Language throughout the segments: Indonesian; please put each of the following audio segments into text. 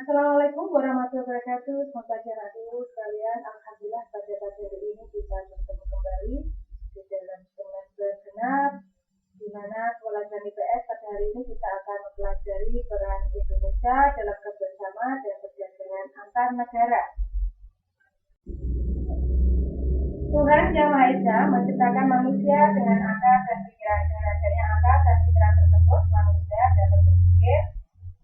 Assalamualaikum warahmatullahi wabarakatuh. Selamat pagi anak-anak sekalian. Alhamdulillah pada pagi hari ini kita bertemu kembali di dalam semester genap, di mana pelajaran IPS pada hari ini kita akan mempelajari peran Indonesia dalam kerjasama dan perdagangan antar negara. Tuhan Yang Maha Esa menciptakan manusia dengan akal dan pikiran. Dengan adanya akal dan pikiran tersebut, manusia dapat berpikir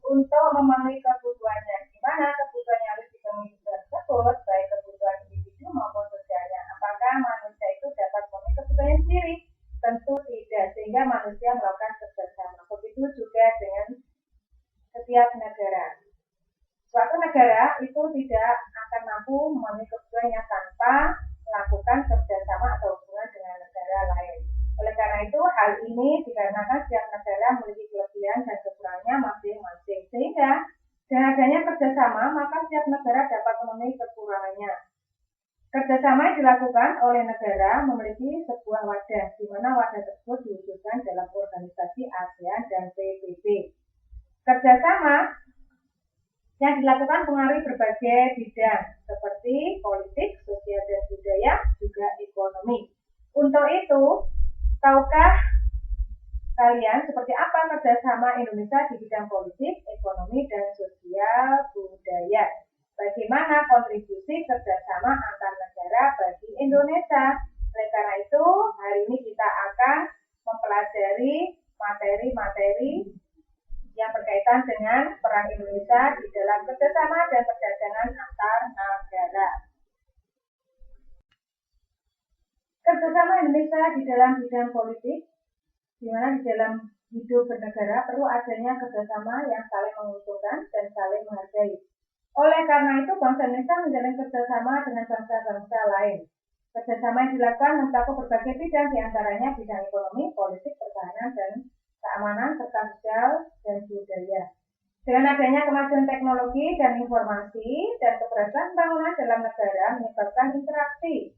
untuk memenuhi kebutuhannya. Di mana kebutuhan yang harus dipenuhi tersebut, baik kebutuhan individu maupun sosialnya. Apakah manusia itu dapat memenuhi kebutuhannya sendiri? Tentu tidak, sehingga manusia melakukan kerjasama. Begitu juga dengan setiap negara. Suatu negara itu tidak akan mampu memenuhi kebutuhannya tanpa melakukan kerjasama atau hubungan dengan negara lain. Oleh karena itu, hal ini dikarenakan setiap negara memiliki kelebihan dan kekurangannya masing-masing. Sehingga dengan adanya kerjasama, maka setiap negara dapat memenuhi kekurangannya. Kerjasama yang dilakukan oleh negara memiliki sebuah wadah, di mana wadah tersebut diwujudkan dalam organisasi ASEAN dan PBB. Kerjasama yang dilakukan mengaruhi berbagai bidang, seperti politik, sosial dan budaya, juga ekonomi. Untuk itu, tahukah kalian seperti apa kerjasama Indonesia di bidang politik, ekonomi, dan sosial budaya? Bagaimana kontribusi kerjasama antar negara bagi Indonesia? Oleh karena itu, hari ini kita akan mempelajari materi-materi yang berkaitan dengan peran Indonesia di dalam kerjasama dan perdagangan antar negara. Kerjasama Indonesia di dalam bidang politik, di mana di dalam hidup bernegara perlu adanya kerjasama yang saling menguntungkan dan saling menghargai. Oleh karena itu, bangsa Indonesia menjalin kerjasama dengan bangsa-bangsa lain. Kerjasama yang dilakukan mencakup berbagai bidang, diantaranya bidang ekonomi, politik, pertahanan, dan keamanan, serta sosial dan budaya. Dengan adanya kemajuan teknologi dan informasi dan keberhasilan pembangunan dalam negara menyebabkan interaksi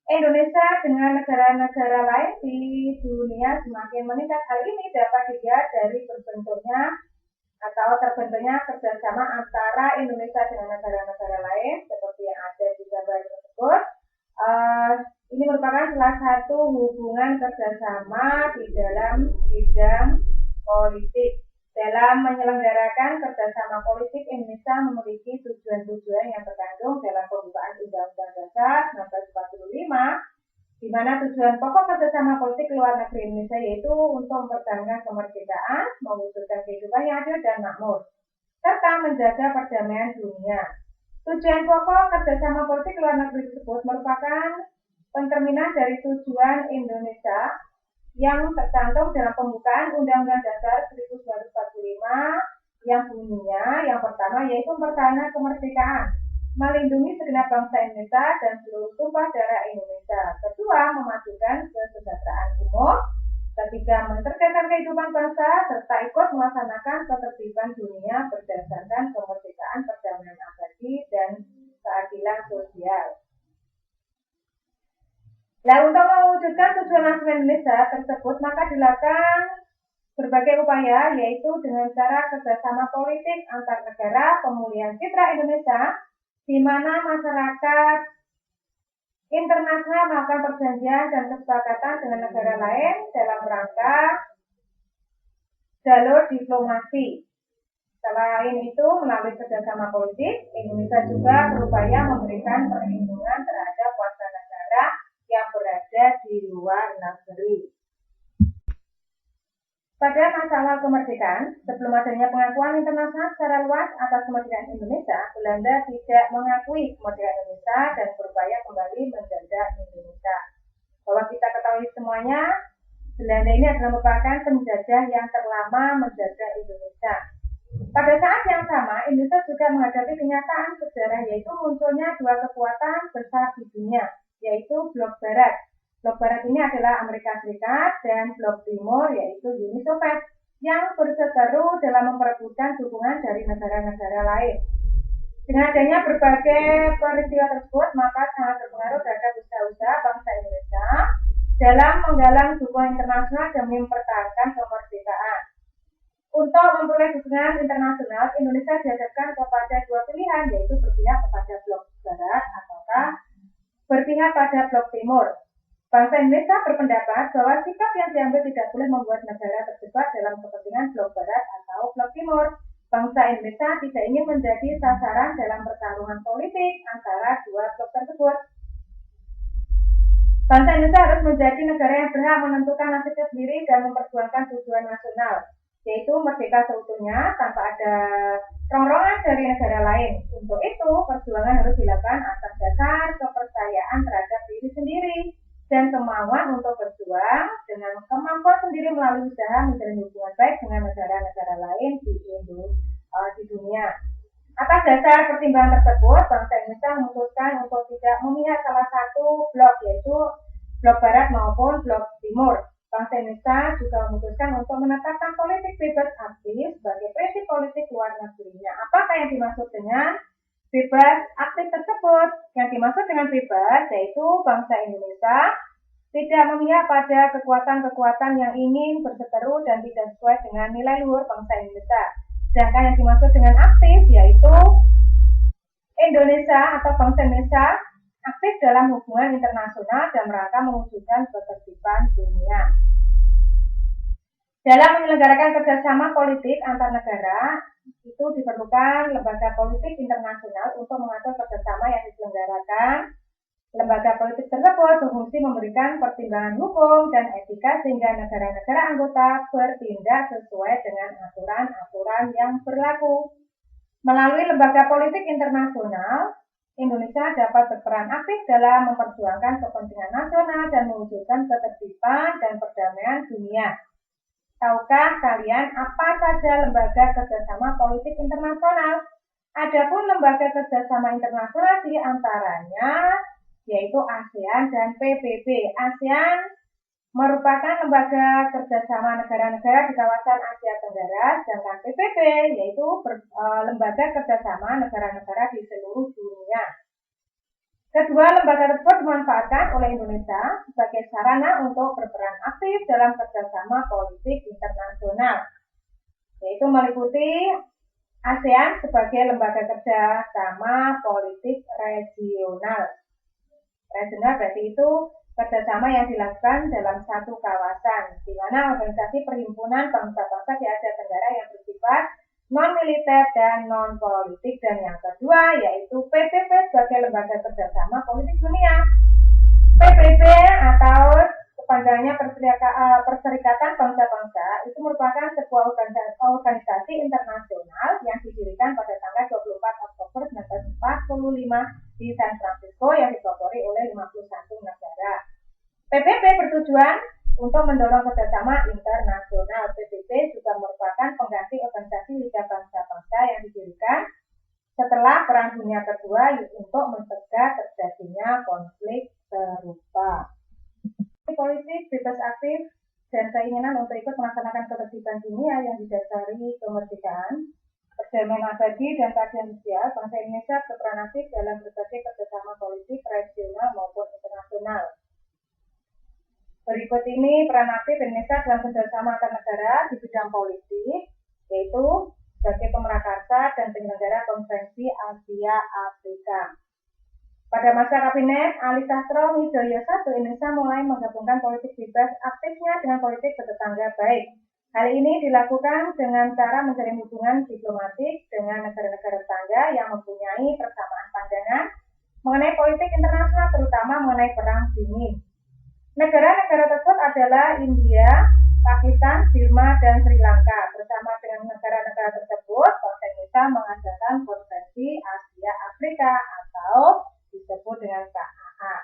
Indonesia dengan negara-negara lain di dunia semakin meningkat. Hal ini dapat dilihat dari terbentuknya kerjasama antara Indonesia dengan negara-negara lain seperti yang ada di gambar tersebut. Ini merupakan salah satu hubungan kerjasama di dalam bidang politik. Dalam menyelenggarakan kerjasama politik, Indonesia memiliki tujuan-tujuan yang terkandung dalam pembukaan Undang-Undang Dasar 1945, di mana tujuan pokok kerjasama politik luar negeri Indonesia yaitu untuk mempertahankan kemerdekaan, mewujudkan kehidupan yang adil dan makmur, serta menjaga perdamaian dunia. Tujuan pokok kerjasama politik luar negeri tersebut merupakan pencerminan dari tujuan Indonesia yang tercantum dalam pembukaan Undang-Undang Dasar 1945 yang bunyinya yang pertama yaitu mempertahankan kemerdekaan, melindungi segenap bangsa Indonesia dan seluruh tumpah darah Indonesia. Kedua, memajukan kesejahteraan umum. Ketiga, mencerdaskan kehidupan bangsa serta ikut melaksanakan ketertiban dunia berdasarkan kemerdekaan, perdamaian abadi, dan keadilan sosial. Nah, untuk mewujudkan tujuan nasional Indonesia tersebut, maka dilakukan berbagai upaya, yaitu dengan cara kerjasama politik antar negara, pemulihan citra Indonesia, di mana masyarakat internasional melakukan perjanjian dan kesepakatan dengan negara lain dalam rangka jalur diplomasi. Selain itu, melalui kerjasama politik, Indonesia juga berupaya memberikan perlindungan terhadap warga negara yang berada di luar negeri. Pada masa awal kemerdekaan, sebelum adanya pengakuan internasional secara luas atas kemerdekaan Indonesia, Belanda tidak mengakui kemerdekaan Indonesia dan berupaya kembali menjajah Indonesia. Bahwa kita ketahui semuanya, Belanda ini adalah merupakan penjajah yang terlama menjajah Indonesia. Pada saat yang sama, Indonesia juga menghadapi kenyataan sejarah yaitu munculnya dua kekuatan besar di dunia, yaitu Blok Barat. Blok Barat ini adalah Amerika Serikat dan Blok Timur yaitu Uni Soviet yang berseteru dalam memperebutkan dukungan dari negara-negara lain. Dengan adanya berbagai peristiwa tersebut, maka sangat berpengaruh terhadap usaha-usaha bangsa Indonesia dalam menggalang dukungan internasional demi mempertahankan kemerdekaan. Untuk memperoleh dukungan internasional, Indonesia dihadapkan kepada dua pilihan, yaitu berpihak kepada blok barat ataukah berpihak pada blok timur. Bangsa Indonesia berpendapat bahwa sikap yang diambil tidak boleh membuat negara terjebak dalam kepentingan blok barat atau blok timur. Bangsa Indonesia tidak ingin menjadi sasaran dalam pertarungan politik antara dua blok tersebut. Bangsa Indonesia harus menjadi negara yang berhak menentukan nasibnya sendiri dan memperjuangkan tujuan nasional, yaitu merdeka seutuhnya tanpa ada rongrongan dari negara lain. Untuk itu, perjuangan harus dilakukan atas dasar kepercayaan terhadap diri sendiri dan kemauan untuk berjuang dengan kemampuan sendiri melalui usaha menjalin hubungan baik dengan negara-negara lain di dunia. Atas dasar pertimbangan tersebut, bangsa Indonesia memutuskan untuk tidak memihak salah satu blok, yaitu blok barat maupun blok timur. Bangsa Indonesia juga memutuskan untuk menetapkan politik bebas aktif sebagai prinsip politik luar negerinya. Apakah yang dimaksud dengan bebas aktif tersebut? Yang dimaksud dengan bebas yaitu bangsa Indonesia tidak memihak pada kekuatan-kekuatan yang ingin berseteru dan tidak sesuai dengan nilai luhur bangsa Indonesia. Sedangkan yang dimaksud dengan aktif yaitu Indonesia atau bangsa Indonesia aktif dalam hubungan internasional dan rangka mewujudkan ketertiban dunia. Dalam menyelenggarakan kerjasama politik antar negara, itu diperlukan lembaga politik internasional untuk mengatur kerjasama yang diselenggarakan. Lembaga politik tersebut berfungsi memberikan pertimbangan hukum dan etika sehingga negara-negara anggota bertindak sesuai dengan aturan-aturan yang berlaku. Melalui lembaga politik internasional, Indonesia dapat berperan aktif dalam memperjuangkan kepentingan nasional dan mewujudkan ketertiban dan perdamaian dunia. Tahukah kalian apa saja lembaga kerjasama politik internasional? Adapun lembaga kerjasama internasional di antaranya yaitu ASEAN dan PBB. ASEAN merupakan lembaga kerjasama negara-negara di kawasan Asia Tenggara, sedangkan PBB yaitu lembaga kerjasama negara-negara di seluruh dunia. Kedua lembaga tersebut dimanfaatkan oleh Indonesia sebagai sarana untuk berperan aktif dalam kerjasama politik internasional, yaitu meliputi ASEAN sebagai lembaga kerjasama politik regional. Regional berarti itu kerjasama yang dilakukan dalam satu kawasan, di mana organisasi perhimpunan bangsa-bangsa di Asia Tenggara yang bersifat non-militer dan non-politik. Dan yang kedua yaitu PBB sebagai lembaga kerjasama politik dunia. PBB atau kepanjangannya Perserikatan Bangsa-Bangsa itu merupakan sebuah organisasi internasional yang didirikan pada tanggal 24 Oktober 1945 di San Francisco yang dipelopori oleh 51 negara. PBB bertujuan untuk mendorong kerjasama internasional. PBB juga merupakan pengganti organisasi Liga Bangsa-Bangsa yang didirikan setelah Perang Dunia Kedua untuk mencegah terjadinya konflik serupa. Politik bebas aktif dan keinginan untuk ikut melaksanakan ketertiban dunia yang didasari kemerdekaan, perdamaian abadi dan keadilan sosial, bangsa Indonesia berperan aktif dalam berbagai kerjasama politik regional maupun internasional. Berikut ini peran aktif Indonesia dalam kerjasama antar negara di bidang politik, yaitu sebagai pemerakarsa dan penyelenggara konferensi Asia Afrika. Pada masa Kabinet Ali Sastro Widoyo I, Indonesia mulai menggabungkan politik bebas aktifnya dengan politik bertetangga baik. Hal ini dilakukan dengan cara menjalin hubungan diplomatik dengan negara-negara tetangga yang mempunyai persamaan pandangan mengenai politik internasional, terutama mengenai perang dingin. Negara-negara tersebut adalah India, Pakistan, Burma, dan Sri Lanka. Bersama dengan negara-negara tersebut, bangsa Indonesia mengadakan konferensi Asia Afrika atau disebut dengan KAA.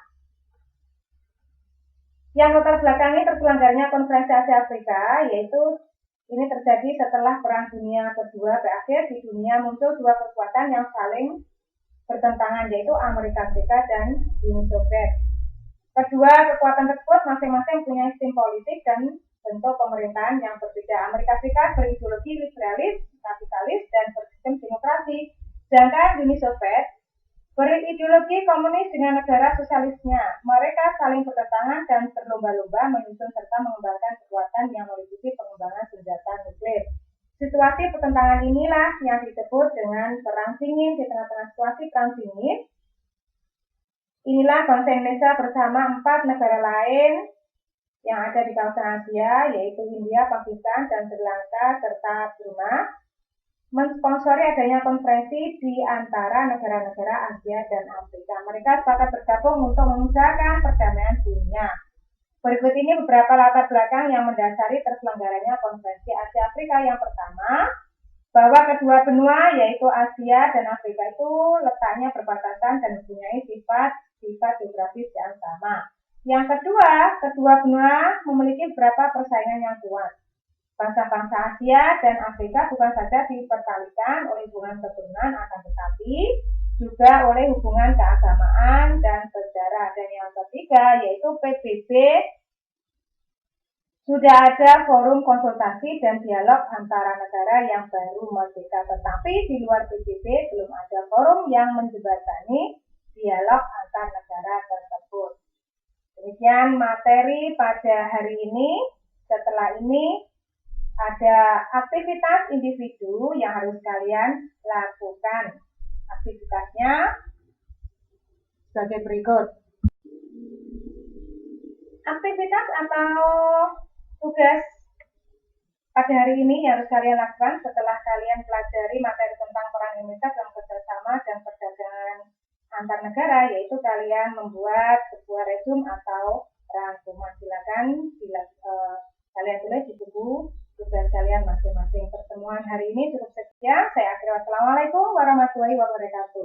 Yang latar belakangi terselenggaranya konferensi Asia Afrika, yaitu ini terjadi setelah Perang Dunia Kedua berakhir. Di dunia muncul dua kekuatan yang saling bertentangan, yaitu Amerika Serikat dan Uni Soviet. Kedua kekuatan tersebut masing-masing punya sistem politik dan bentuk pemerintahan yang berbeda. Amerika Serikat berideologi liberalis, kapitalis, dan bersistem demokrasi, sedangkan Uni Soviet berideologi komunis dengan negara sosialisnya. Mereka saling bertentangan dan berlomba-lomba menyusun serta mengembangkan kekuatan yang meliputi pengembangan senjata nuklir. Situasi pertentangan inilah yang disebut dengan perang dingin. Di tengah-tengah situasi perang dingin, inilah bangsa Indonesia bersama 4 negara lain yang ada di kawasan Asia, yaitu India, Pakistan, dan Sri Lanka, serta Burma, mensponsori adanya konferensi di antara negara-negara Asia dan Afrika. Mereka sepakat bergabung untuk mengusahakan perdamaian dunia. Berikut ini beberapa latar belakang yang mendasari terselenggaranya konferensi Asia Afrika. Yang pertama, bahwa kedua benua yaitu Asia dan Afrika itu letaknya berbatasan dan mempunyai sifat geografis yang sama. Yang kedua, kedua benua memiliki beberapa persaingan yang kuat. Bangsa-bangsa Asia dan Afrika bukan saja diperkalikan oleh hubungan keturunan, akan tetapi juga oleh hubungan keagamaan dan sejarah. Dan yang ketiga yaitu PBB, sudah ada forum konsultasi dan dialog antara negara yang baru merdeka, tetapi di luar PBB belum ada forum yang menjembatani dialog antar negara tersebut. Demikian materi pada hari ini. Setelah ini ada aktivitas individu yang harus kalian lakukan. Aktivitasnya sebagai berikut. Aktivitas atau tugas pada hari ini yang harus kalian lakukan setelah kalian pelajari materi tentang perang Indonesia dalam kerjasama dan perdagangan antar negara, yaitu kalian membuat sebuah resume atau rangkuman. Silakan kalian tulis di buku tugas kalian masing-masing. Pertemuan hari ini cukup sekian. Saya akhiri. Wassalamualaikum warahmatullahi wabarakatuh.